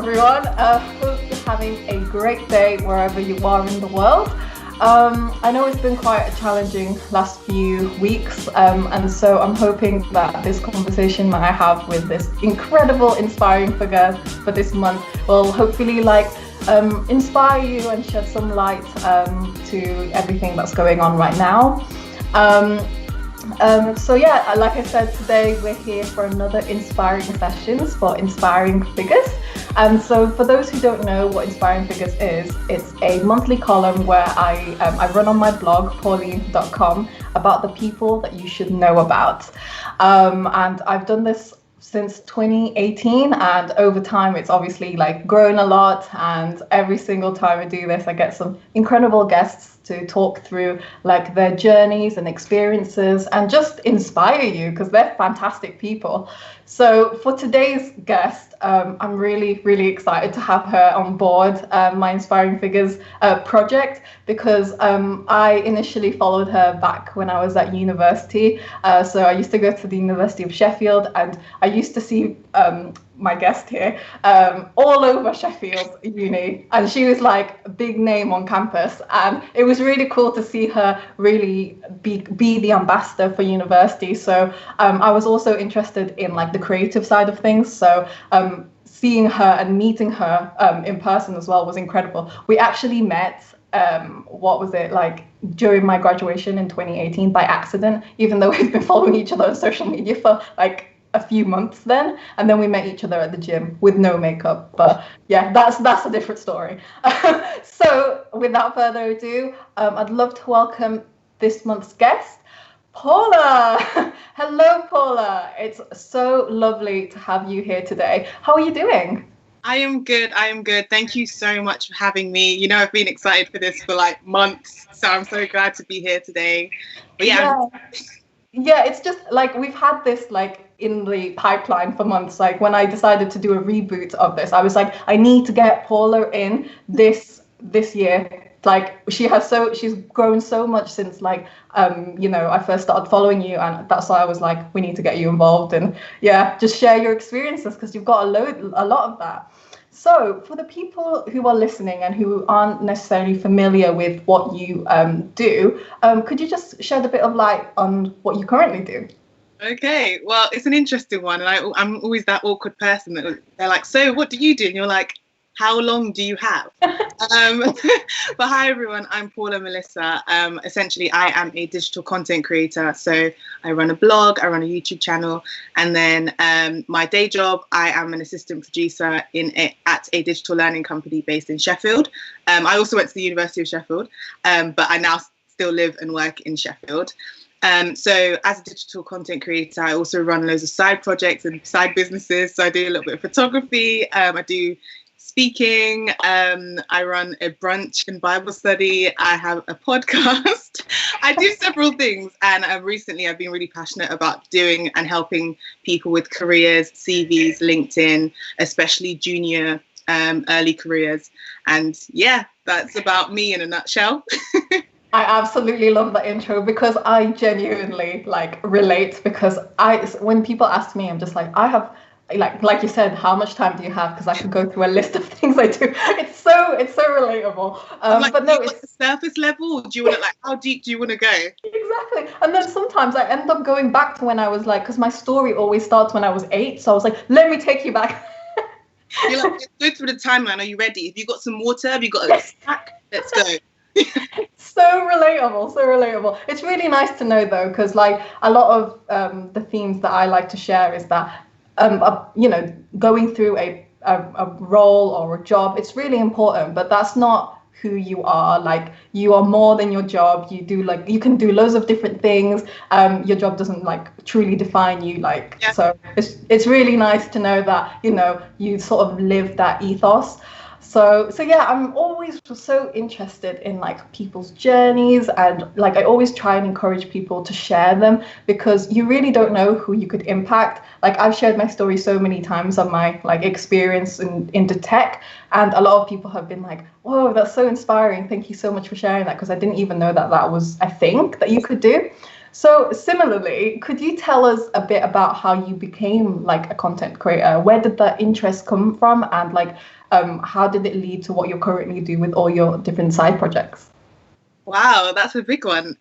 everyone. Hope you're having a great day wherever you are in the world. I know it's been quite a challenging last few weeks, and so I'm hoping that this conversation that I have with this incredible, inspiring figure for this month will hopefully inspire you and shed some light to everything that's going on right now. Like I said, today we're here for another inspiring sessions for inspiring figures. And so for those who don't know what Inspiring Figures is, it's a monthly column where I run on my blog, Pauline.com, about the people that you should know about. And I've done this since 2018, and over time it's obviously grown a lot, and every single time I do this I get some incredible guests to talk through their journeys and experiences and just inspire you because they're fantastic people. So for today's guest, I'm really excited to have her on board my Inspiring Figures project, because I initially followed her back when I was at university. So I used to go to the University of Sheffield, and I used to see my guest here all over Sheffield uni, and she was a big name on campus, and it was really cool to see her really be the ambassador for university. So I was also interested in the creative side of things, so seeing her and meeting her in person as well was incredible. We actually met during my graduation in 2018 by accident, even though we've been following each other on social media for a few months then, and then we met each other at the gym with no makeup. But yeah, that's a different story. So without further ado, I'd love to welcome this month's guest, Paula. Hello, Paula. It's so lovely to have you here today. How are you doing? I am good. Thank you so much for having me. You know, I've been excited for this for months, so I'm so glad to be here today. But yeah, it's just we've had this in the pipeline for months. When I decided to do a reboot of this, I was I need to get Paula in this year. She's grown so much since I first started following you, and that's why I was we need to get you involved, and just share your experiences, because you've got a lot of that. So for the people who are listening and who aren't necessarily familiar with what you do, could you just shed a bit of light on what you currently do? Okay, well, it's an interesting one, and I'm always that awkward person that they're so what do you do? And you're how long do you have? But hi everyone, I'm Paula Melissa. Essentially, I am a digital content creator. So I run a blog, I run a YouTube channel, and then my day job, I am an assistant producer at a digital learning company based in Sheffield. I also went to the University of Sheffield, but I now still live and work in Sheffield. So as a digital content creator, I also run loads of side projects and side businesses. So I do a little bit of photography, I do speaking, I run a brunch and Bible study, I have a podcast, I do several things, and recently I've been really passionate about doing and helping people with careers, CVs, LinkedIn, especially junior early careers. And yeah, that's about me in a nutshell. I absolutely love that intro, because I genuinely relate, because when people ask me, I'm just I have like you said, how much time do you have? Because I could go through a list of things I do. It's so relatable. But no, it's the surface level. Or do you want to how deep do you want to go? Exactly. And then sometimes I end up going back to when I was because my story always starts when I was 8. So I was let me take you back. You're go through the timeline. Are you ready? Have you got some water? Have you got a snack? Let's go. So relatable. It's really nice to know though, because a lot of the themes that I like to share is that going through a role or a job, it's really important, but that's not who you are. You are more than your job. You do you can do loads of different things. Your job doesn't truly define you. So it's really nice to know that you sort of live that ethos. So yeah, I'm always so interested in people's journeys, and I always try and encourage people to share them, because you really don't know who you could impact. I've shared my story so many times on my experience into tech, and a lot of people have been whoa, that's so inspiring. Thank you so much for sharing that, because I didn't even know that was a thing that you could do. So similarly, could you tell us a bit about how you became like a content creator? Where did the interest come from, and like how did it lead to what you currently do with all your different side projects? Wow, that's a big one.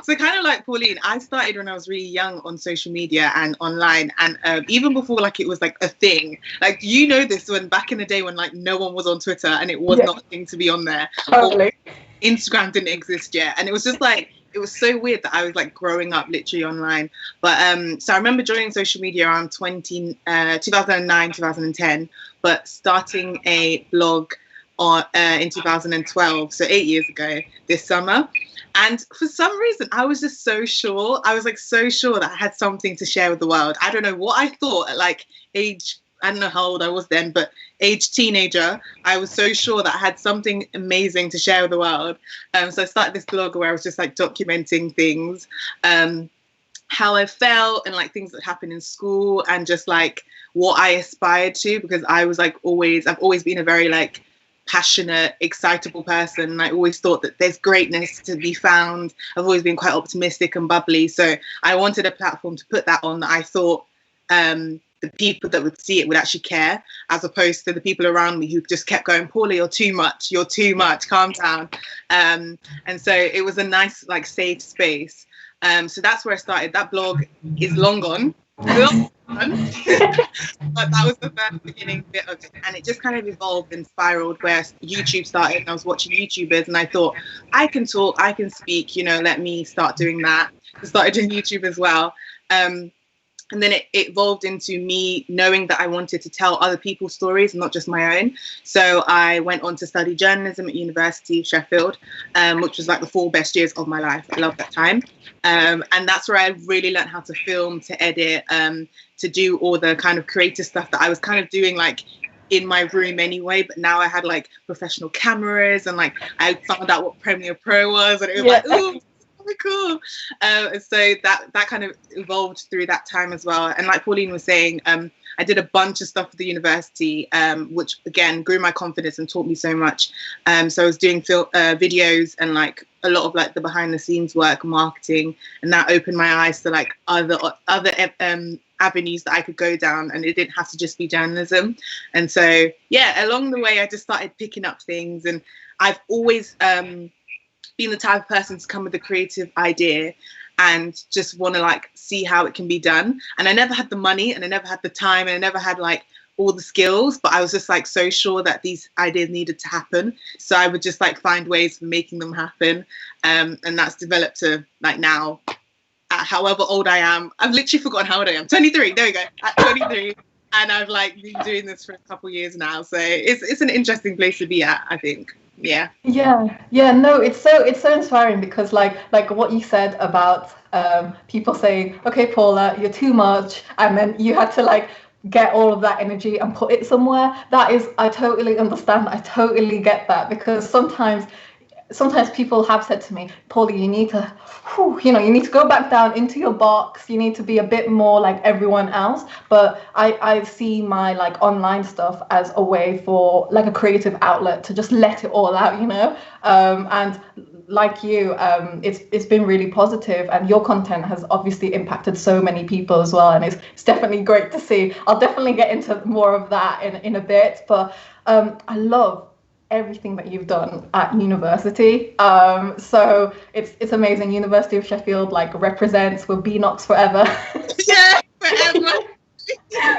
So kind of like Pauline, I started when I was really young on social media and online, and even before like it was like a thing. Like this when back in the day when like no one was on Twitter and it was not a thing to be on there. Totally. Or Instagram didn't exist yet, and it was just like it was so weird that I was like growing up literally online. But so I remember joining social media around 2009, 2010, but starting a blog in 2012, so 8 years ago this summer. And for some reason, I was just so sure. I was like so sure that I had something to share with the world. I don't know what I thought at like age, I don't know how old I was then, but age teenager, I was so sure that I had something amazing to share with the world. So I started this blog where I was just like documenting things, how I felt and like things that happened in school and just like what I aspired to, because I was like I've always been a very like passionate, excitable person. I always thought that there's greatness to be found. I've always been quite optimistic and bubbly. So I wanted a platform to put that on that I thought the people that would see it would actually care, as opposed to the people around me who just kept going, Paula, you're too much, calm down. And so it was a nice, like, safe space. So that's where I started. That blog is long gone. But that was the first beginning bit of it, and it just kind of evolved and spiraled where YouTube started, and I was watching YouTubers and I thought, I can talk, I can speak, let me start doing that. I started doing YouTube as well. And then it evolved into me knowing that I wanted to tell other people's stories, not just my own. So I went on to study journalism at University of Sheffield, which was like the 4 best years of my life. I loved that time. And that's where I really learned how to film, to edit, to do all the kind of creative stuff that I was kind of doing like in my room anyway. But now I had like professional cameras, and like I found out what Premiere Pro was, and it was like, ooh, cool. So that kind of evolved through that time as well. And like Pauline was saying, I did a bunch of stuff at the university, which again grew my confidence and taught me so much. So I was doing videos and like a lot of like the behind the scenes work, marketing, and that opened my eyes to like other avenues that I could go down, and it didn't have to just be journalism. And so yeah, along the way I just started picking up things, and I've always being the type of person to come with a creative idea and just want to like see how it can be done. And I never had the money, and I never had the time, and I never had like all the skills, but I was just like so sure that these ideas needed to happen. So I would just like find ways of making them happen. And that's developed to like now, at however old I am. I've literally forgotten how old I am. 23, there we go, at 23. And I've like been doing this for a couple of years now. So it's an interesting place to be at, I think. Yeah. No, it's so inspiring, because like what you said about people saying, okay, Paula, you're too much, and then you had to like get all of that energy and put it somewhere. That is, I totally understand, I totally get that, because sometimes people have said to me, Paula, you need to go back down into your box. You need to be a bit more like everyone else. But I see my like online stuff as a way for like a creative outlet to just let it all out, and like you, it's been really positive, and your content has obviously impacted so many people as well, and it's definitely great to see. I'll definitely get into more of that in a bit, but I love everything that you've done at university. So it's amazing. University of Sheffield like represents. We'll be Knox forever. Yeah, forever.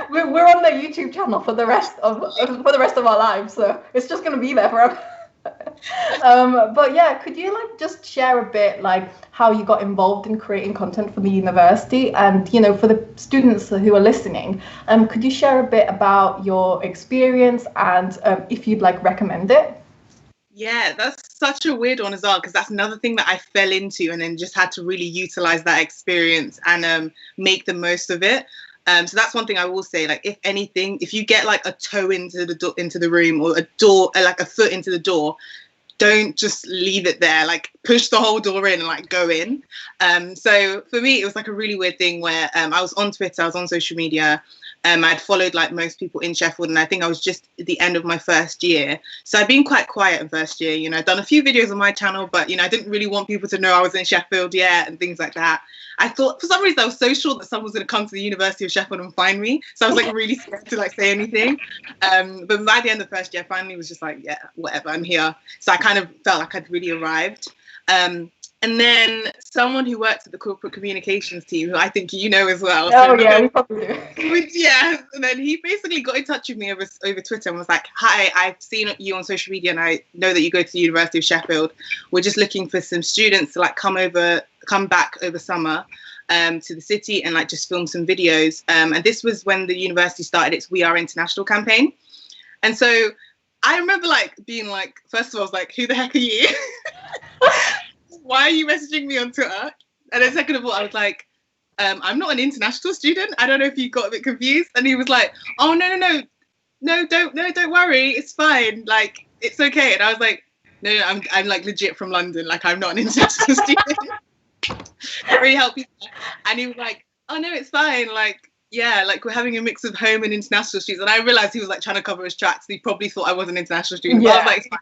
We're on their YouTube channel for the rest of our lives, so it's just gonna be there forever. But yeah, could you like just share a bit like how you got involved in creating content for the university, and for the students who are listening, could you share a bit about your experience, and if you'd like recommend it? Yeah, that's such a weird one as well, because that's another thing that I fell into and then just had to really utilize that experience and make the most of it. So that's one thing I will say, like, if anything, if you get like a toe into the room, or a door, like a foot into the door, don't just leave it there, like push the whole door in and like go in. So for me, it was like a really weird thing where I was on Twitter, I was on social media, I'd followed like most people in Sheffield, and I think I was just at the end of my first year. So I'd been quite quiet in first year, you know, I'd done a few videos on my channel, but, you know, I didn't really want people to know I was in Sheffield yet and things like that. I thought, for some reason, I was so sure that someone was going to come to the University of Sheffield and find me. So I was like really scared to like say anything. But by the end of the first year, I finally was just like, yeah, whatever, I'm here. So I kind of felt like I'd really arrived. And then someone who works at the corporate communications team, who I think you know as well. Oh, so yeah, we probably do. Yeah, and then he basically got in touch with me over Twitter and was like, hi, I've seen you on social media and I know that you go to the University of Sheffield. We're just looking for some students to like come back over summer to the city and like just film some videos. And this was when the university started its We Are International campaign. And so I remember like being like, first of all, I was like, who the heck are you? Why are you messaging me on Twitter? And then second of all, I was like, I'm not an international student. I don't know if you got a bit confused. And he was like, oh, no, don't worry. It's fine. Like, it's okay. And I was like, no, I'm like legit from London. Like, I'm not an international student. Very helpful. And he was like, oh, no, it's fine. Like, yeah, like we're having a mix of home and international students. And I realized he was like trying to cover his tracks. He probably thought I was an international student. Yeah. But I was like,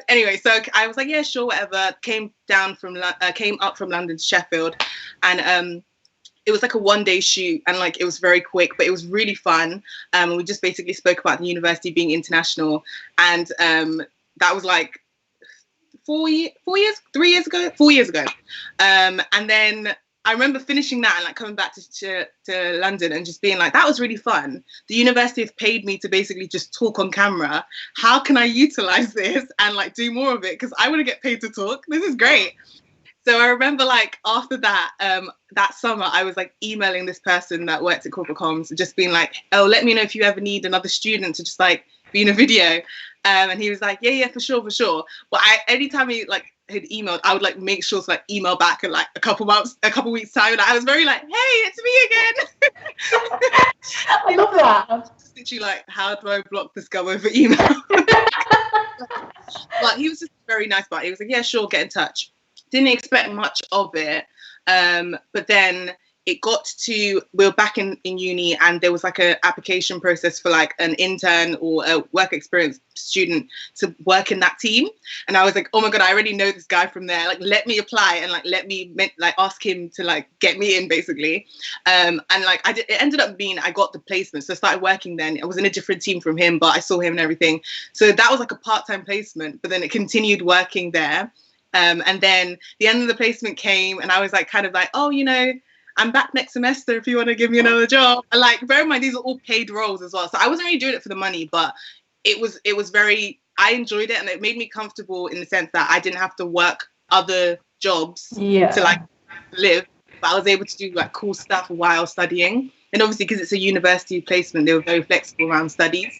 anyway, so I was like, yeah, sure, whatever. Came up from London to Sheffield, and it was like a one-day shoot, and like it was very quick, but it was really fun. We just basically spoke about the university being international, and that was like 4 years ago. And then I remember finishing that and like coming back to London and just being like, that was really fun. The university has paid me to basically just talk on camera. How can I utilize this and like do more of it? Because I want to get paid to talk. This is great. So I remember like after that, that summer, I was like emailing this person that works at corporate comms and just being like, oh, let me know if you ever need another student to just like be in a video. And he was like, yeah, for sure. But anytime he like had emailed, I would like make sure to like email back in like a couple weeks time. And I was very like, hey, it's me again. I love that. Literally like, how do I block this guy over email? But he was just very nice about it. He was like, yeah, sure, get in touch. Didn't expect much of it. But then it got to, we were back in uni and there was like an application process for like an intern or a work experience student to work in that team. And I was like, oh my God, I already know this guy from there. Like, let me apply and like, let me like ask him to like get me in basically. And like, it ended up being, I got the placement. So I started working then. I was in a different team from him, but I saw him and everything. So that was like a part-time placement, but then it continued working there. And then the end of the placement came and I was like, kind of like, oh, you know, I'm back next semester if you want to give me another job. And like, bear in mind, these are all paid roles as well. So I wasn't really doing it for the money, but it was very, I enjoyed it and it made me comfortable in the sense that I didn't have to work other jobs to like live, but I was able to do like cool stuff while studying. And obviously because it's a university placement, they were very flexible around studies.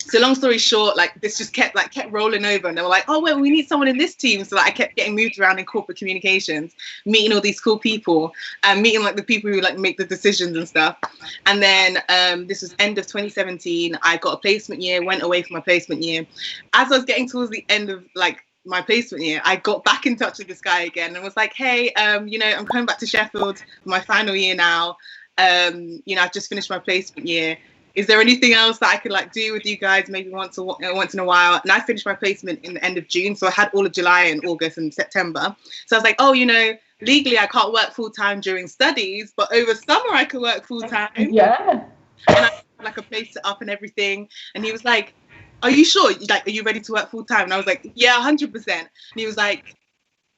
So long story short, like this just kept rolling over and they were like, oh, well, we need someone in this team. So like, I kept getting moved around in corporate communications, meeting all these cool people and meeting like the people who like make the decisions and stuff. And then this was end of 2017. I got a placement year, went away for my placement year. As I was getting towards the end of like my placement year, I got back in touch with this guy again and was like, hey, you know, I'm coming back to Sheffield for my final year now. You know, I've just finished my placement year. Is there anything else that I could like do with you guys maybe once in a while? And I finished my placement in the end of June. So I had all of July and August and September. So I was like, oh, you know, legally I can't work full time during studies, but over summer I could work full time. Yeah. And I had like a place set up and everything. And he was like, are you sure? Like, are you ready to work full time? And I was like, yeah, 100%. And he was like,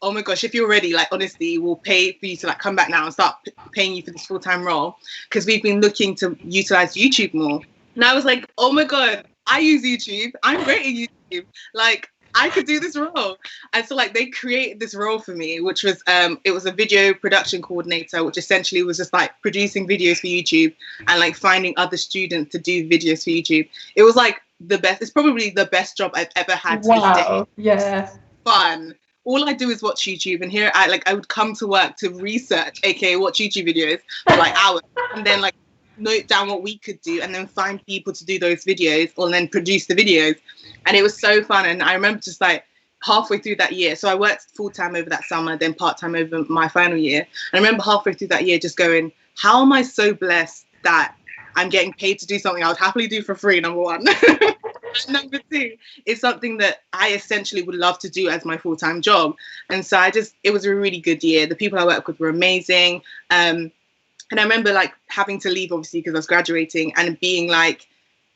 oh my gosh, if you're ready, like, honestly, we'll pay for you to like come back now and start paying you for this full-time role because we've been looking to utilize YouTube more. And I was like, oh my God, I use YouTube. I'm great at YouTube. Like, I could do this role. And so like they created this role for me, which was, it was a video production coordinator, which essentially was just like producing videos for YouTube and like finding other students to do videos for YouTube. It was like the best, it's probably the best job I've ever had. Wow, yeah. Fun. All I do is watch YouTube, and here I would come to work to research, aka watch YouTube videos for like hours, and then like note down what we could do, and then find people to do those videos, or then produce the videos. And it was so fun. And I remember just like halfway through that year, so I worked full time over that summer, then part time over my final year. And I remember halfway through that year just going, how am I so blessed that I'm getting paid to do something I would happily do for free, number one. And number two, it's something that I essentially would love to do as my full-time job. And so it was a really good year. The people I worked with were amazing. And I remember like having to leave, obviously, because I was graduating, and being like,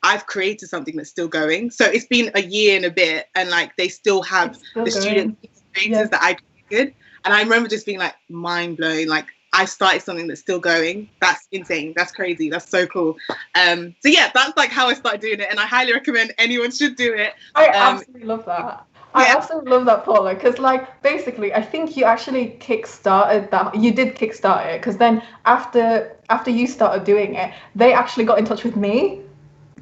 I've created something that's still going. So it's been a year and a bit, and like they still have the student creators that I created. And I remember just being like mind blowing, like I started something that's still going. That's insane. That's crazy. That's so cool. So yeah, that's like how I started doing it, and I highly recommend anyone should do it. I absolutely love that. I absolutely love that, Paula, because like basically I think you actually kickstarted that. You did kickstart it, because then after you started doing it, they actually got in touch with me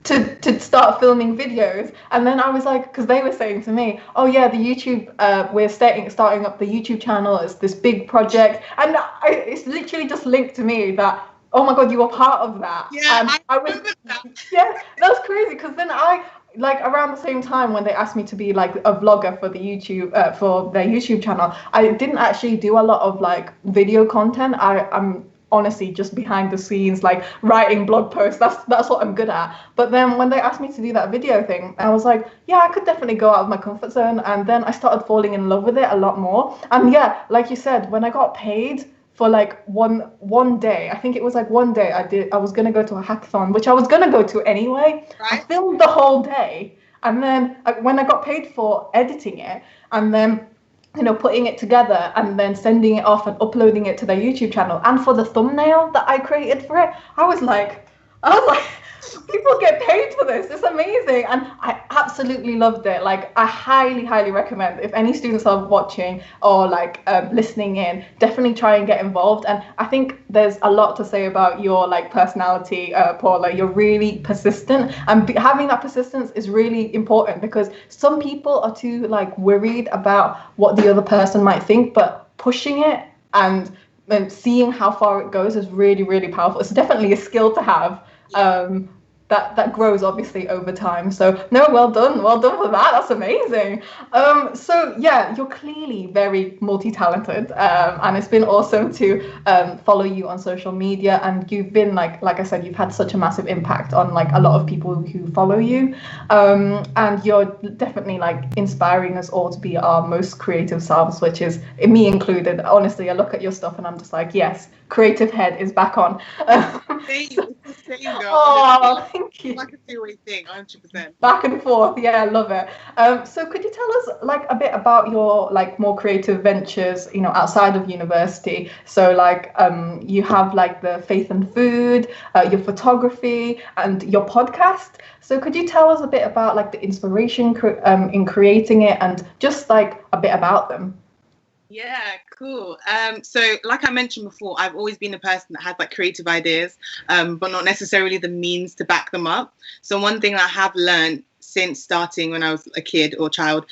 to start filming videos. And then I was like, because they were saying to me, oh yeah, the YouTube, we're starting up the YouTube channel as this big project, and it's literally just linked to me that, oh my god, you were part of that. Yeah, I was that. Yeah, that's crazy, because then I like around the same time when they asked me to be like a vlogger for the YouTube for their YouTube channel, I didn't actually do a lot of like video content. I'm honestly just behind the scenes, like writing blog posts. That's what I'm good at. But then when they asked me to do that video thing, I was like, yeah, I could definitely go out of my comfort zone. And then I started falling in love with it a lot more. And yeah, like you said, when I got paid for like one day, I think it was like one day, I was gonna go to a hackathon, which I was gonna go to anyway. Right. I filmed the whole day, and then when I got paid for editing it, and then putting it together and then sending it off and uploading it to their YouTube channel, and for the thumbnail that I created for it, I was like, people get paid for this. It's amazing. And I absolutely loved it. Like, I highly recommend, if any students are watching or like listening in, definitely try and get involved. And I think there's a lot to say about your like personality, Paula. You're really persistent, and having that persistence is really important, because some people are too like worried about what the other person might think, but pushing it and seeing how far it goes is really powerful. It's definitely a skill to have. That grows obviously over time. So no, well done for that. That's amazing. So yeah, you're clearly very multi-talented, and it's been awesome to follow you on social media. And you've been like I said, you've had such a massive impact on like a lot of people who follow you, and you're definitely like inspiring us all to be our most creative selves, which is me included. Honestly, I look at your stuff and I'm just like, yes, creative head is back on. Oh, thank you. Like a two-way thing, 100%. Back and forth, yeah, I love it. So could you tell us like a bit about your like more creative ventures, outside of university? So like you have like the Faith and Food, your photography, and your podcast. So could you tell us a bit about like the inspiration in creating it, and just like a bit about them? Yeah, cool. So like I mentioned before, I've always been a person that has like creative ideas, but not necessarily the means to back them up. So one thing I have learned since starting when I was a kid or child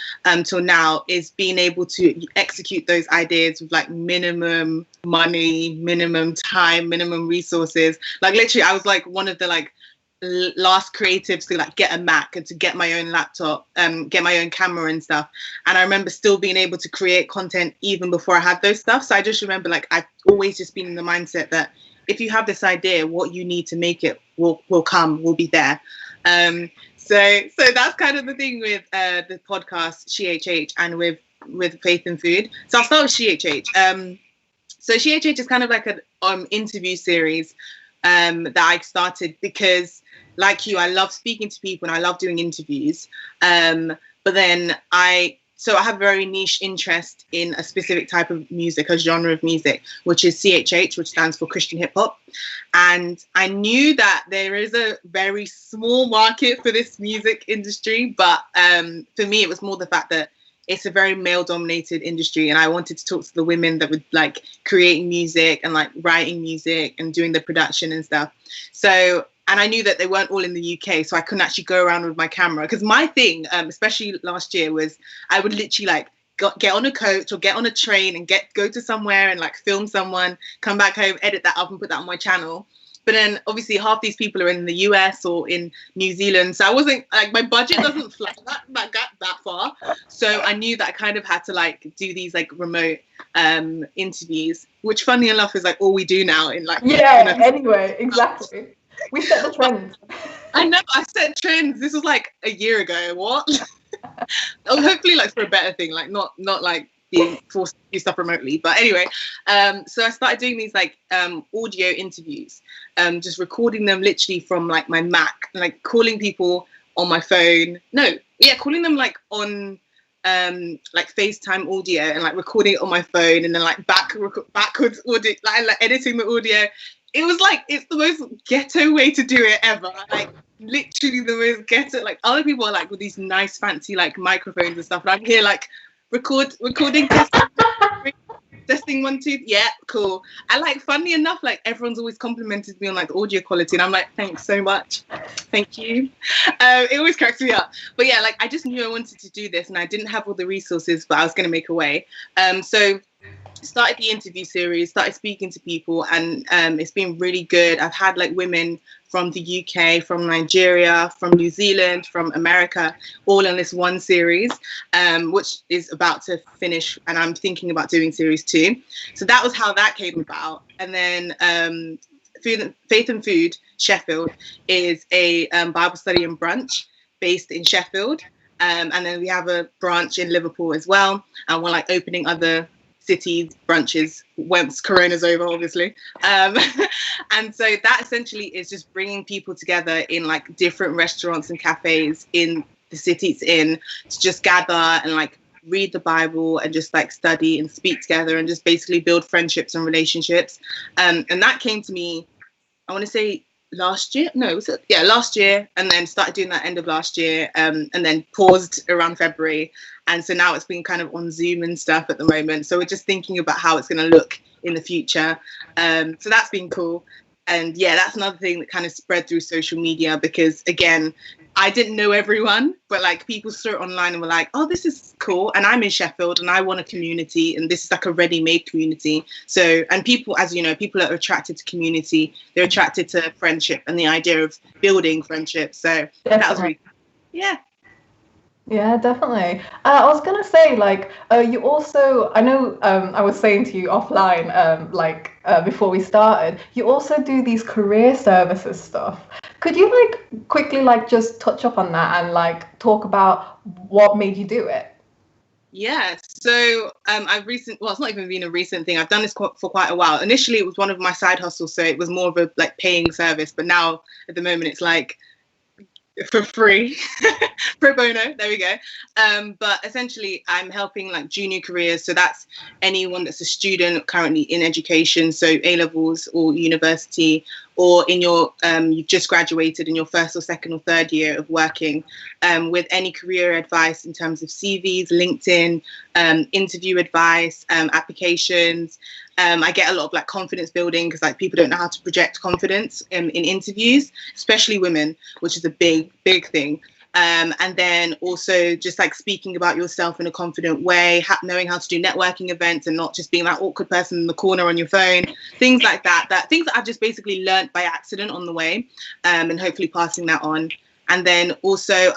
till now is being able to execute those ideas with like minimum money, minimum time, minimum resources. Like literally, I was like one of the like last creatives to like get a Mac and to get my own laptop, get my own camera and stuff. And I remember still being able to create content even before I had those stuff. So I just remember like I've always just been in the mindset that if you have this idea, what you need to make it will be there. So that's kind of the thing with the podcast SheHH and with Faith and Food. So I'll start with SheHH. So SheHH is kind of like an interview series that I started because, like you, I love speaking to people and I love doing interviews. But then I have a very niche interest in a specific type of music, a genre of music, which is CHH, which stands for Christian hip hop. And I knew that there is a very small market for this music industry. But for me, it was more the fact that it's a very male-dominated industry, and I wanted to talk to the women that would like creating music and like writing music and doing the production and stuff. So, and I knew that they weren't all in the UK, so I couldn't actually go around with my camera, because my thing, especially last year, was I would literally like get on a coach or get on a train and go to somewhere and like film someone, come back home, edit that up and put that on my channel. But then obviously half these people are in the US or in New Zealand. So I wasn't like, my budget doesn't fly that far. So I knew that I kind of had to like do these like remote interviews, which funny enough is like all we do now in like. Yeah, anyway, exactly. We set the trend. I know, I set trends. This was like a year ago. What? Oh, hopefully like for a better thing, like not like being forced to do stuff remotely. But anyway, so I started doing these like audio interviews, just recording them literally from like my Mac, like calling people on my phone. No, yeah, calling them like on like FaceTime audio and like recording it on my phone and then like backwards audio, like editing the audio. It was like, it's the most ghetto way to do it ever. Like literally the most ghetto. Like other people are like with these nice fancy like microphones and stuff, and I'm here like recording testing 1 2, yeah, cool. And like funny enough, like everyone's always complimented me on like the audio quality, and I'm like, thanks so much, thank you. It always cracks me up. But yeah, like I just knew I wanted to do this, and I didn't have all the resources, but I was going to make a way. So started the interview series, started speaking to people, and it's been really good. I've had like women from the UK, from Nigeria, from New Zealand, from America, all in this one series, which is about to finish, and I'm thinking about doing series 2. So that was how that came about. And then Faith and Food Sheffield is a Bible study and brunch based in Sheffield, and then we have a branch in Liverpool as well, and we're like opening other cities brunches once Corona's over, obviously. And so that essentially is just bringing people together in like different restaurants and cafes in the city it's in to just gather and like read the Bible and just like study and speak together and just basically build friendships and relationships. And that came to me, I want to say last year, last year, and then started doing that end of last year, and then paused around February, and so now it's been kind of on Zoom and stuff at the moment, so we're just thinking about how it's going to look in the future. So that's been cool. And yeah, that's another thing that kind of spread through social media, because again, I didn't know everyone, but like people saw it online and were like, oh, this is cool. And I'm in Sheffield and I want a community, and this is like a ready-made community. So, and people, as you know, people are attracted to community, they're attracted to friendship and the idea of building friendship. So that was really, yeah. Yeah, definitely. I was gonna say, like, you also, I know, I was saying to you offline, before we started, you also do these career services stuff. Could you like quickly like just touch up on that and like talk about what made you do it? Yeah, so it's not even been a recent thing. I've done this for quite a while. Initially, it was one of my side hustles, so it was more of a like paying service. But now, at the moment, it's like for free, pro bono, there we go. But essentially I'm helping like junior careers, so that's anyone that's a student currently in education, so A-levels or university, or in your you've just graduated in your first or second or third year of working, with any career advice in terms of CVs, LinkedIn, interview advice, applications. I get a lot of like confidence building, because like people don't know how to project confidence in interviews, especially women, which is a big thing. And then also just like speaking about yourself in a confident way, knowing how to do networking events and not just being that awkward person in the corner on your phone, things like that, things that I've just basically learned by accident on the way, and hopefully passing that on. And then also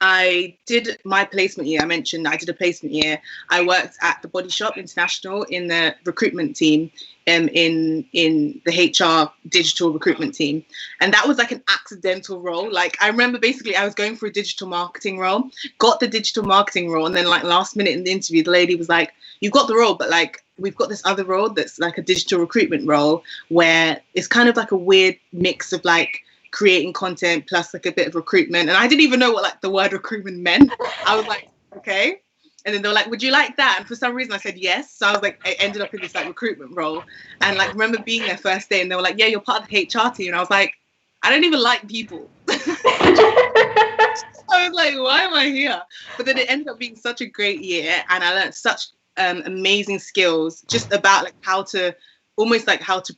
I did my placement year. I mentioned I did a placement year. I worked at the Body Shop International in the recruitment team, in the HR digital recruitment team. And that was like an accidental role. Like I remember basically I was going for a digital marketing role, got the digital marketing role, and then like last minute in the interview, the lady was like, you've got the role, but like we've got this other role that's like a digital recruitment role, where it's kind of like a weird mix of like creating content plus like a bit of recruitment. And I didn't even know what like the word recruitment meant. I was like, okay. And then they were like, would you like that? And for some reason I said yes. So I was like, I ended up in this like recruitment role. And like remember being there first day and they were like, yeah, you're part of the HR team. And I was like, I don't even like people. I was like, why am I here? But then it ended up being such a great year, and I learned such amazing skills just about like how to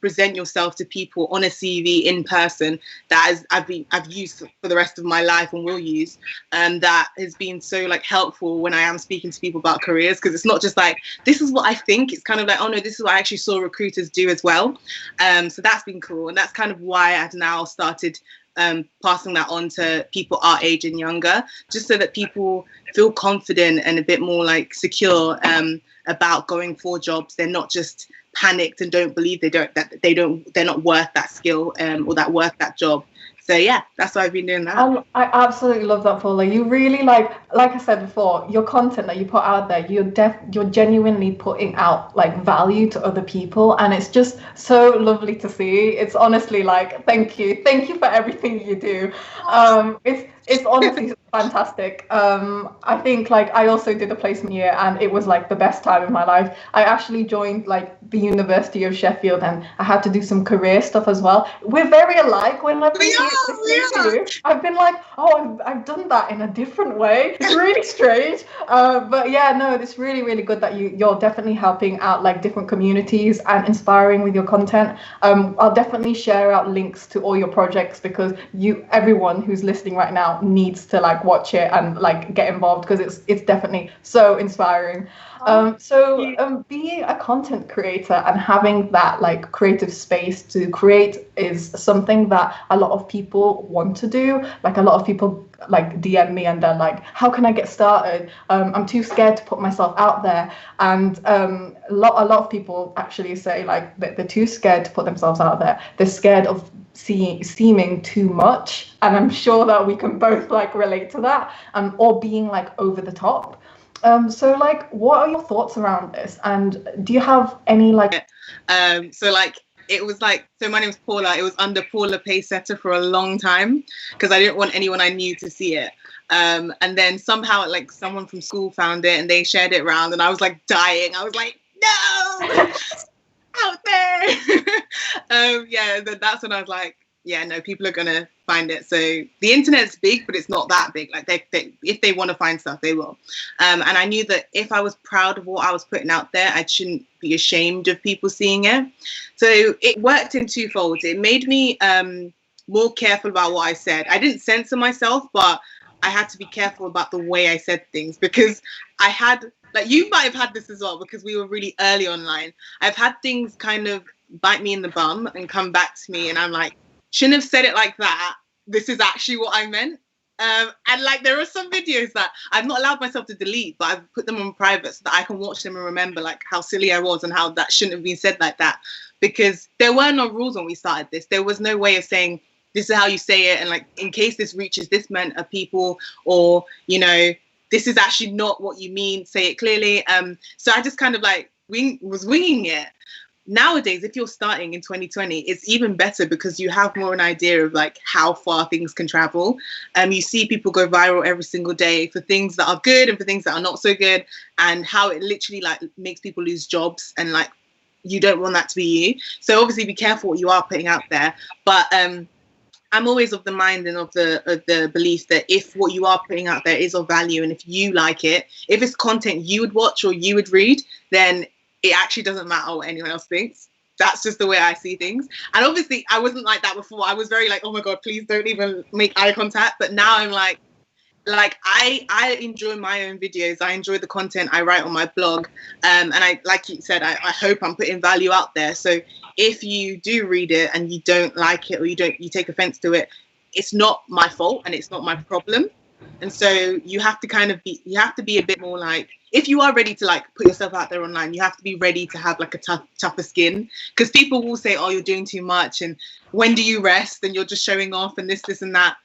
present yourself to people on a CV in person, that I've used for the rest of my life and will use, and that has been so like helpful when I am speaking to people about careers, because it's not just like this is what I think, it's kind of like, oh no, this is what I actually saw recruiters do as well. So that's been cool, and that's kind of why I've now started passing that on to people our age and younger, just so that people feel confident and a bit more like secure about going for jobs. They're not just panicked and don't believe they're not worth that skill or that worth that job. So yeah, that's why I've been doing that. I absolutely love that, Paula. You really like I said before, your content that you put out there, you're genuinely putting out like value to other people, and it's just so lovely to see. It's honestly like thank you for everything you do. It's honestly fantastic. I think like I also did a placement year, and it was like the best time in my life. I actually joined like the University of Sheffield, and I had to do some career stuff as well. We're very alike when I've been listening to you. I've been like, oh, I've done that in a different way. It's really strange. But yeah, no, it's really, really good that you're definitely helping out like different communities and inspiring with your content. I'll definitely share out links to all your projects, because everyone who's listening right now needs to like watch it and like get involved, because it's definitely so inspiring. Being a content creator and having that like creative space to create is something that a lot of people want to do. Like a lot of people like DM me and they're like, how can I get started? I'm too scared to put myself out there. And a lot of people actually say like that they're too scared to put themselves out there. They're scared of seeming too much. And I'm sure that we can both like relate to that, or being like over the top. So like, what are your thoughts around this? And do you have any like... So like, it was like, so my name is Paula. It was under Paula Paysetter for a long time, because I didn't want anyone I knew to see it. And then somehow like someone from school found it and they shared it around, and I was like dying. I was like, no, out there. Yeah, that's when I was like, yeah, no, people are gonna find it. So the internet's big, but it's not that big. Like they if they want to find stuff, they will. And I knew that if I was proud of what I was putting out there, I shouldn't be ashamed of people seeing it. So it worked in twofold. It made me more careful about what I said. I didn't censor myself, but I had to be careful about the way I said things, because I had, like, you might have had this as well, because we were really early online. I've had things kind of bite me in the bum and come back to me, and I'm like, shouldn't have said it like that. This is actually what I meant. And like, there are some videos that I've not allowed myself to delete, but I've put them on private so that I can watch them and remember like how silly I was and how that shouldn't have been said like that. Because there were no rules when we started this. There was no way of saying, this is how you say it. And like, in case this reaches this amount of people, or, you know, this is actually not what you mean, say it clearly. So I just kind of like was winging it. Nowadays, if you're starting in 2020, it's even better, because you have more an idea of like how far things can travel. You see people go viral every single day for things that are good and for things that are not so good, and how it literally like makes people lose jobs, and like, you don't want that to be you. So obviously be careful what you are putting out there. But I'm always of the mind and of the belief that if what you are putting out there is of value, and if you like it, if it's content you would watch or you would read, then it actually doesn't matter what anyone else thinks. That's just the way I see things. And obviously I wasn't like that before. I was very like, oh my God, please don't even make eye contact. But now I'm like I enjoy my own videos. I enjoy the content I write on my blog. And I, like you said, I hope I'm putting value out there. So if you do read it and you don't like it, or you take offense to it, it's not my fault and it's not my problem. And so you have to be a bit more like, if you are ready to like put yourself out there online, you have to be ready to have like a tougher skin, because people will say, oh, you're doing too much, and when do you rest, and you're just showing off, and this and that.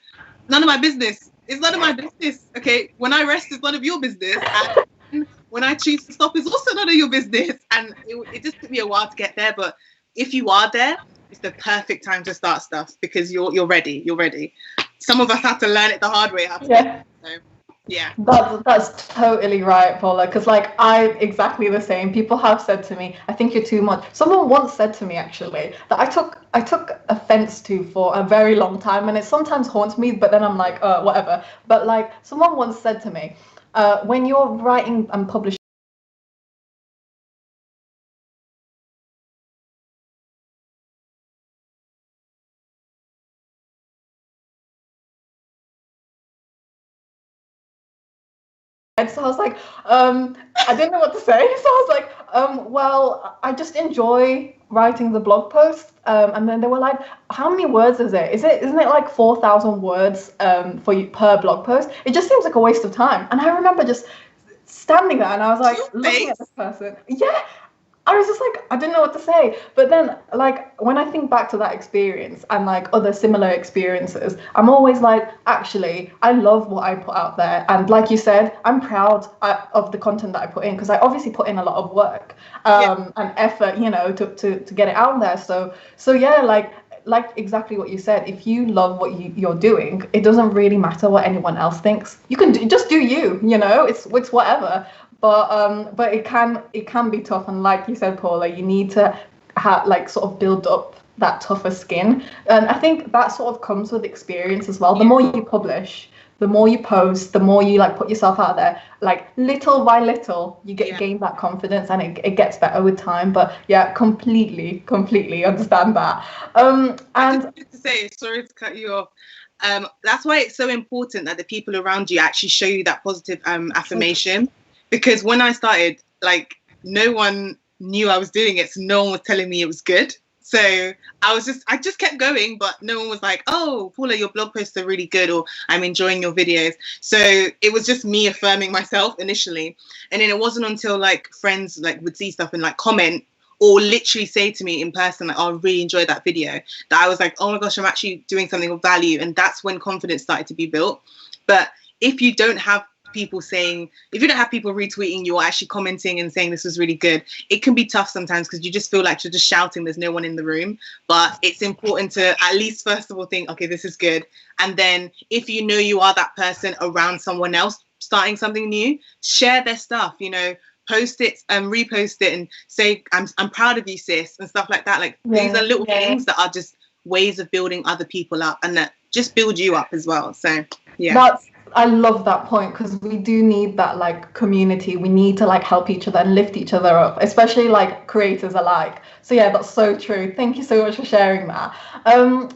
None of my business. It's none of my business. Okay, when I rest is none of your business, and when I choose to stop is also none of your business. And it just took me a while to get there, but if you are there, it's the perfect time to start stuff, because you're ready. You're ready. Some of us have to learn it the hard way. Yeah. So, yeah. That's totally right, Paula. Because like I'm exactly the same. People have said to me, "I think you're too much." Someone once said to me actually that I took offense to for a very long time, and it sometimes haunts me. But then I'm like, whatever. But like someone once said to me, when you're writing and publishing. So I was like, I didn't know what to say. So I was like, well, I just enjoy writing the blog post. And then they were like, how many words is it? Isn't it like 4,000 words for you per blog post? It just seems like a waste of time. And I remember just standing there, and I was like, looking at this person. Yeah. I was just like, I didn't know what to say. But then, like, when I think back to that experience and like other similar experiences, I'm always like, actually, I love what I put out there. And like you said, I'm proud of the content that I put in, because I obviously put in a lot of work and effort, you know, to get it out there. So yeah, like exactly what you said. If you love what you're doing, it doesn't really matter what anyone else thinks. You can just do you, you know, it's whatever. But it can be tough, and like you said, Paula, you need to like sort of build up that tougher skin, and I think that sort of comes with experience as well. The more you publish, the more you post, the more you like put yourself out there, like little by little you gain that confidence, and it gets better with time. But yeah, completely understand that. And Just to say, sorry to cut you off. That's why it's so important that the people around you actually show you that positive affirmation. Because when I started, like, no one knew I was doing it, so no one was telling me it was good. So I just kept going, but no one was like, oh, Paula, your blog posts are really good, or I'm enjoying your videos. So it was just me affirming myself initially. And then it wasn't until like friends like would see stuff and like comment or literally say to me in person, like, oh, I really enjoyed that video, that I was like, oh my gosh, I'm actually doing something of value. And that's when confidence started to be built. But if you don't have people retweeting you or actually commenting and saying this was really good, it can be tough sometimes, because you just feel like you're just shouting, there's no one in the room. But it's important to at least first of all think, okay, this is good. And then if you know you are that person around someone else starting something new, share their stuff, you know, post it and repost it and say, I'm proud of you, sis, and stuff like that. Like these are little things that are just ways of building other people up, and that just build you up as well. So yeah. I love that point, because we do need that like community. We need to like help each other and lift each other up, especially like creators alike. So yeah, that's so true. Thank you so much for sharing that.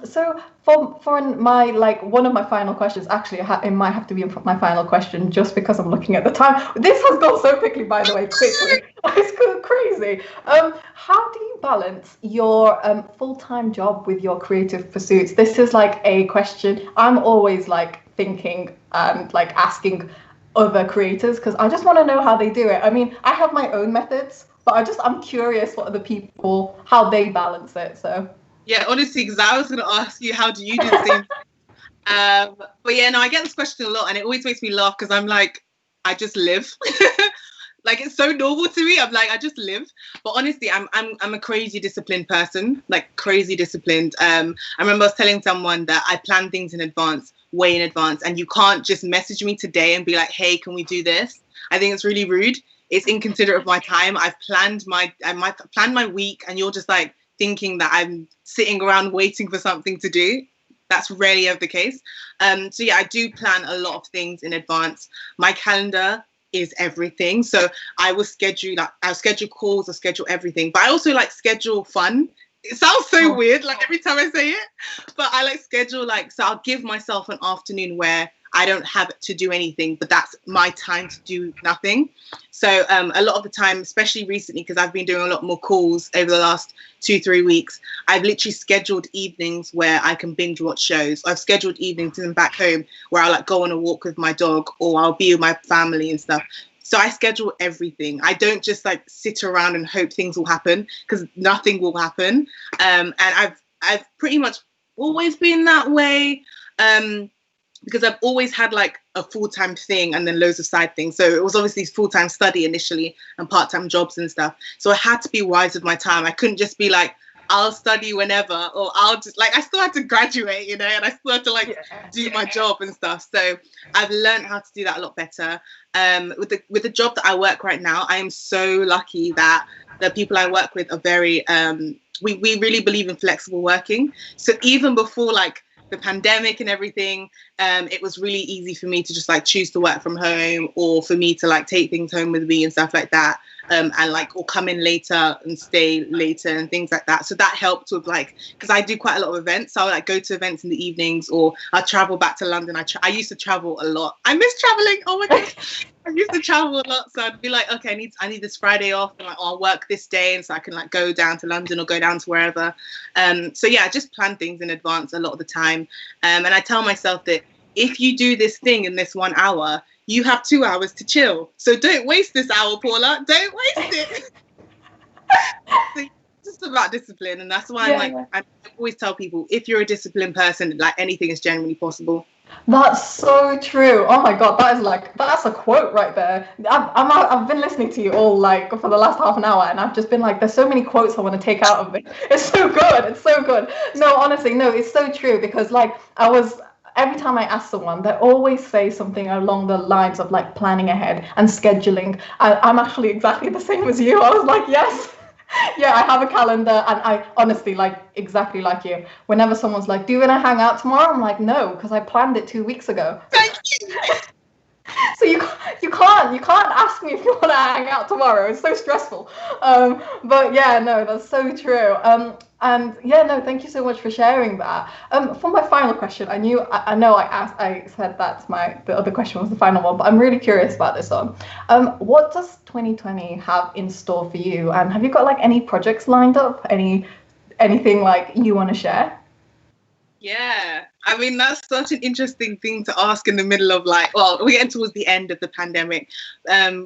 So for my like one of my final questions, actually it might have to be my final question, just because I'm looking at the time. This has gone so quickly, by the way, quickly. It's crazy. How do you balance your full-time job with your creative pursuits? This is like a question I'm always like thinking and like asking other creators, because I just want to know how they do it. I mean, I have my own methods, but I'm curious what other people, how they balance it. So yeah, honestly, because I was going to ask you, how do you do the same? But yeah, no, I get this question a lot, and it always makes me laugh, because I'm like, I just live. Like, it's so normal to me. I'm like, I just live. But honestly, I'm a crazy disciplined person, like crazy disciplined. I remember I was telling someone that I plan things in advance, way in advance, and you can't just message me today and be like, hey, can we do this? I think it's really rude. It's inconsiderate of my time. I've planned my week, and you're just like thinking that I'm sitting around waiting for something to do. That's rarely ever the case. So yeah, I do plan a lot of things in advance. My calendar is everything. So I'll schedule calls, I'll schedule everything. But I also like schedule fun. It sounds so weird, like every time I say it, but I like schedule, like, so I'll give myself an afternoon where I don't have to do anything, but that's my time to do nothing. So a lot of the time, especially recently, because I've been doing a lot more calls over the last 2-3 weeks, I've literally scheduled evenings where I can binge watch shows. I've scheduled evenings and back home where I'll like go on a walk with my dog, or I'll be with my family and stuff. So I schedule everything. I don't just like sit around and hope things will happen, because nothing will happen. And I've pretty much always been that way. Because I've always had like a full-time thing and then loads of side things. So it was obviously full-time study initially and part-time jobs and stuff. So I had to be wise with my time. I couldn't just be like, I'll study whenever, or I'll just like, I still had to graduate, you know, and I still had to like do my job and stuff. So I've learned how to do that a lot better. With the job that I work right now, I am so lucky that the people I work with are very, we really believe in flexible working. So even before like the pandemic and everything, it was really easy for me to just like choose to work from home, or for me to like take things home with me and stuff like that, and like, or come in later and stay later and things like that. So that helped with like, because I do quite a lot of events, so I would like go to events in the evenings, or I travel back to London. I used to travel a lot. I miss traveling. Oh my gosh. I used to travel a lot, so I'd be like, okay, I need this Friday off, and like, I'll work this day, and so I can like go down to London or go down to wherever. So yeah, I just plan things in advance a lot of the time, and I tell myself that if you do this thing in this 1 hour, you have 2 hours to chill. So don't waste this hour, Paula. Don't waste it. So it's just about discipline, and that's why I always tell people, if you're a disciplined person, like anything is genuinely possible. That's so true. Oh my God, that's a quote right there. I've been listening to you all like for the last half an hour, and I've just been like, there's so many quotes I want to take out of it. It's so good. It's so good. No, honestly, no, it's so true, because like every time I ask someone, they always say something along the lines of like planning ahead and scheduling. I'm actually exactly the same as you. I was like, yes. Yeah, I have a calendar, and I honestly, like, exactly like you. Whenever someone's like, "Do you want to hang out tomorrow?" I'm like, "No," because I planned it 2 weeks ago. Thank you. So you can't ask me if you want to hang out tomorrow. It's so stressful. But yeah, no, that's so true. And yeah, no, thank you so much for sharing that. For my final question, I know I said that the other question was the final one, but I'm really curious about this one. What does 2020 have in store for you? And have you got like any projects lined up? Anything like you want to share? Yeah, I mean, that's such an interesting thing to ask in the middle of like, well, we're getting towards the end of the pandemic,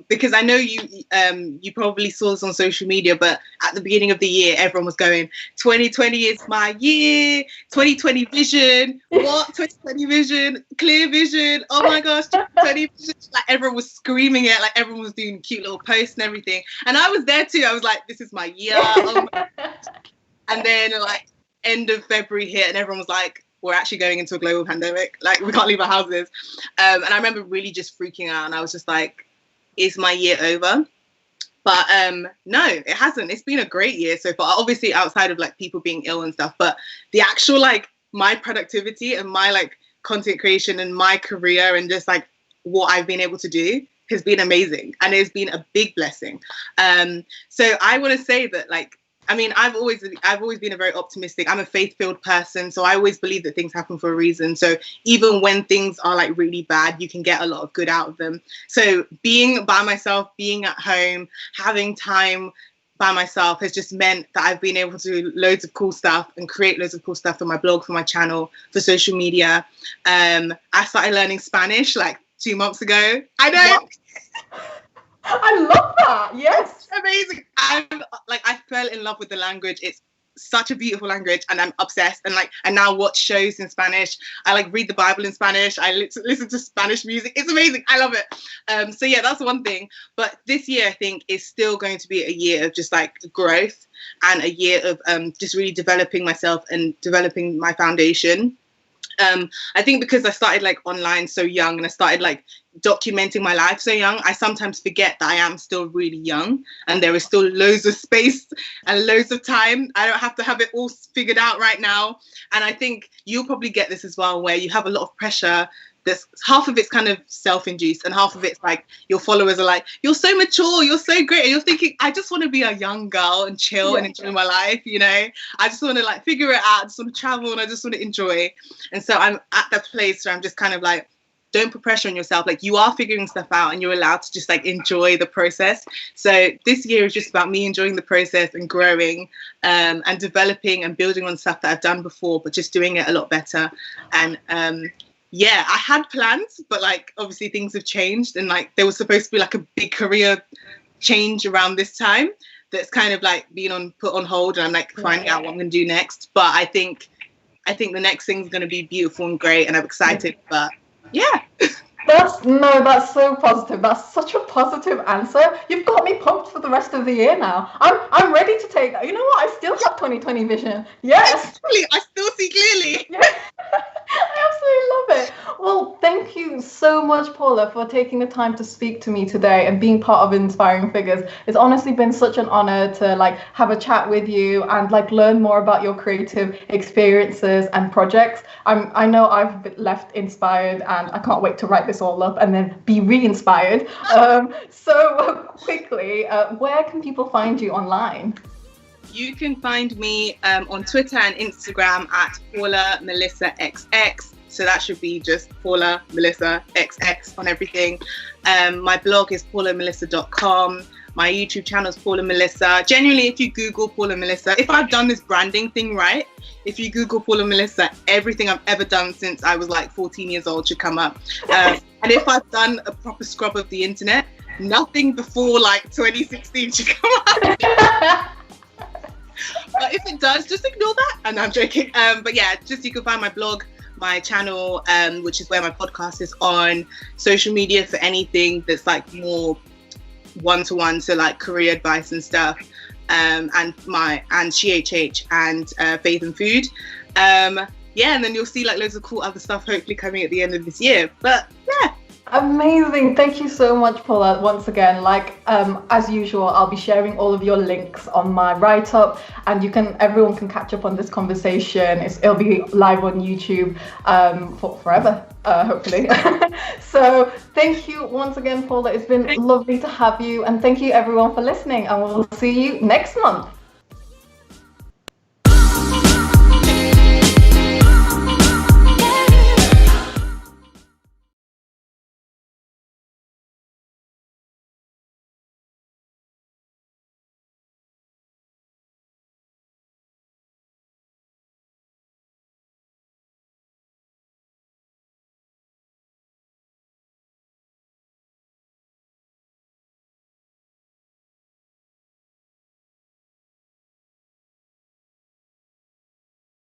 because I know you probably saw this on social media, but at the beginning of the year, everyone was going, 2020 is my year, 2020 vision, what, 2020 vision, clear vision, oh my gosh, 2020 vision, like everyone was screaming it, like everyone was doing cute little posts and everything, and I was there too. I was like, this is my year, oh my gosh. And then like, end of February hit, and everyone was like, we're actually going into a global pandemic, like we can't leave our houses, and I remember really just freaking out, and I was just like, is my year over? But no, it hasn't. It's been a great year so far, obviously outside of like people being ill and stuff, but the actual like my productivity and my like content creation and my career and just like what I've been able to do has been amazing, and it's been a big blessing. So I want to say that, like, I mean, I've always been a very optimistic, I'm a faith-filled person, so I always believe that things happen for a reason. So even when things are like really bad, you can get a lot of good out of them. So being by myself, being at home, having time by myself has just meant that I've been able to do loads of cool stuff and create loads of cool stuff for my blog, for my channel, for social media. I started learning Spanish like 2 months ago. I know. I love that. Yes. Amazing. I fell in love with the language. It's such a beautiful language, and I'm obsessed. And like, I now watch shows in Spanish. I like read the Bible in Spanish. I listen to Spanish music. It's amazing. I love it. So yeah, that's one thing. But this year, I think, is still going to be a year of just like growth, and a year of just really developing myself and developing my foundation. I think because I started like online so young, and I started like documenting my life so young, I sometimes forget that I am still really young, and there is still loads of space and loads of time. I don't have to have it all figured out right now. And I think you'll probably get this as well, where you have a lot of pressure. There's half of it's kind of self-induced, and half of it's like your followers are like, you're so mature, you're so great, and you're thinking, I just want to be a young girl and chill and enjoy my life, you know. I just want to like figure it out, I just want to travel, and I just want to enjoy. And so I'm at that place where I'm just kind of like, don't put pressure on yourself. Like, you are figuring stuff out, and you're allowed to just like enjoy the process. So this year is just about me enjoying the process and growing, and developing and building on stuff that I've done before, but just doing it a lot better. And yeah, I had plans, but like obviously things have changed, and like there was supposed to be like a big career change around this time that's kind of like being put on hold, and I'm like finding out what I'm going to do next. But I think the next thing's going to be beautiful and great, and I'm excited. But yeah. That's so positive. That's such a positive answer. You've got me pumped for the rest of the year now. I'm ready to take. You know what? I still have 2020 vision. Yes. I still see clearly. Yeah. I absolutely love it. Well, thank you so much, Paula, for taking the time to speak to me today and being part of Inspiring Figures. It's honestly been such an honor to like have a chat with you and like learn more about your creative experiences and projects. I know I've left inspired, and I can't wait to write this all up and then be re-inspired. So quickly, where can people find you online? You can find me on Twitter and Instagram at Paula Melissa XX. So that should be just Paula Melissa XX on everything. My blog is paulamelissa.com. My YouTube channel is Paula Melissa. Genuinely, if you Google Paula Melissa, if I've done this branding thing right, if you Google Paula Melissa, everything I've ever done since I was like 14 years old should come up. And if I've done a proper scrub of the internet, nothing before like 2016 should come out. But if it does, just ignore that. And I'm joking. But yeah, just you can find my blog, my channel, which is where my podcast is on, social media for anything that's like more one-to-one, so like career advice and stuff, and CHH and Faith and Food. Yeah, and then you'll see like loads of cool other stuff hopefully coming at the end of this year. But yeah. Amazing. Thank you so much, Paula, once again. Like, as usual, I'll be sharing all of your links on my write-up, and everyone can catch up on this conversation. It'll be live on YouTube for forever, hopefully. So thank you once again, Paula. It's been lovely to have you, and thank you everyone for listening, and we'll see you next month.